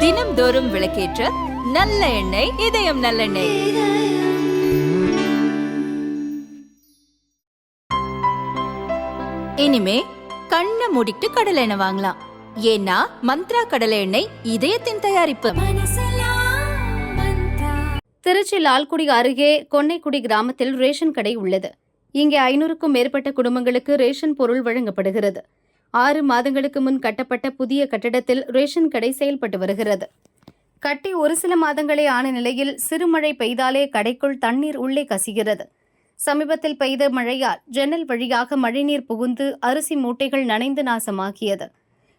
தினம்தோறும் விளக்கேற்ற நல்ல எண்ணெய் இதயம் நல்லெண்ணெய். இனிமே கண்ணை மூடிட்டு கடலை எண்ணெய் வாங்கலாம். ஏன்னா மந்த்ரா கடலை எண்ணெய் இதயத்தின் தயாரிப்பு. திருச்சி லால்குடி அருகே கொன்னைக்குடி கிராமத்தில் ரேஷன் கடை உள்ளது. இங்கே 500க்கும் மேற்பட்ட குடும்பங்களுக்கு ரேஷன் பொருள் வழங்கப்படுகிறது. 6 மாதங்களுக்கு முன் கட்டப்பட்ட புதிய கட்டடத்தில் ரேஷன் கடை செயல்பட்டு வருகிறது. கட்டி ஒரு சில மாதங்களே ஆன நிலையில் சிறுமழை பெய்தாலே கடைக்குள் தண்ணீர் உள்ளே கசிகிறது. சமீபத்தில் பெய்த மழையால் ஜன்னல் வழியாக மழைநீர் புகுந்து அரிசி மூட்டைகள் நனைந்து நாசமாக்கியது.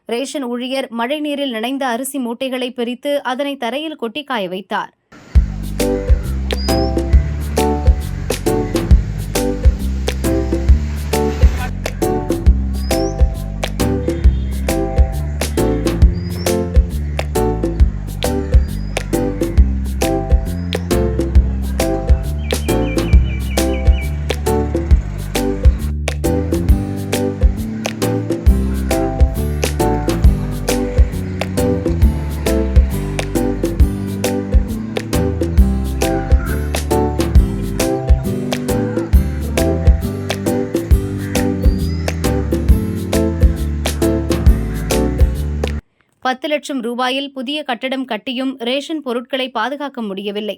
ரேஷன் ஊழியர் மழைநீரில் நனைந்த அரிசி மூட்டைகளை பிரித்து அதனை தரையில் கொட்டி காய வைத்தார். ₹10 லட்சம் புதிய கட்டடம் கட்டியும் ரேஷன் பொருட்களை பாதுகாக்க முடியவில்லை.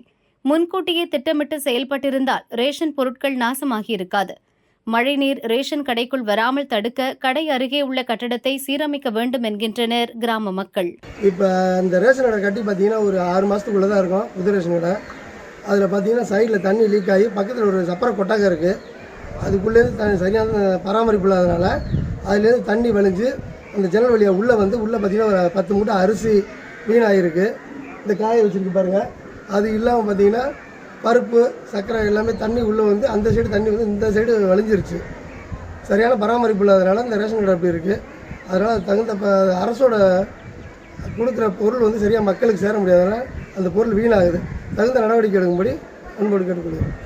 முன்கூட்டியே திட்டமிட்டு செயல்பட்டிருந்தால் ரேஷன் பொருட்கள் நாசமாகியிருக்காது. மழைநீர் ரேஷன் கடைக்குள் வராமல் தடுக்க கடை அருகே உள்ள கட்டடத்தை சீரமைக்க வேண்டும் என்கின்றனர் கிராம மக்கள். இப்போ இந்த ரேஷன் கடை கட்டி பார்த்தீங்கன்னா ஒரு 6 மாதத்துக்குள்ளே தான் இருக்கும் புது ரேஷன் கடை. அதில் பார்த்தீங்கன்னா சைடில் தண்ணி லீக் ஆகி பக்கத்தில் ஒரு சப்பரை கொட்டாக இருக்குது. அதுக்குள்ளேருந்து சரியான பராமரிப்பு இல்லாதனால அதுலேருந்து தண்ணி வலிஞ்சு அந்த ஜன்னல் வழியாக உள்ளே பார்த்தீங்கன்னா ஒரு 10 மூட்டை அரிசி வீணாகிருக்கு. இந்த காய வச்சுருக்கு பாருங்கள். அது இல்லாமல் பார்த்தீங்கன்னா பருப்பு சர்க்கரை எல்லாமே தண்ணி உள்ளே அந்த சைடு தண்ணி இந்த சைடு வலிஞ்சிருச்சு. சரியான பராமரிப்பு இல்லாதனால இந்த ரேஷன் கடை அப்படி இருக்குது. அதனால் தகுந்த அரசோட கொடுக்குற பொருள் சரியாக மக்களுக்கு சேர முடியாதனால அந்த பொருள் வீணாகுது. தகுந்த நடவடிக்கை எடுக்கும்படி அன்போடு கேட்டுக்கொள்கிறேன்.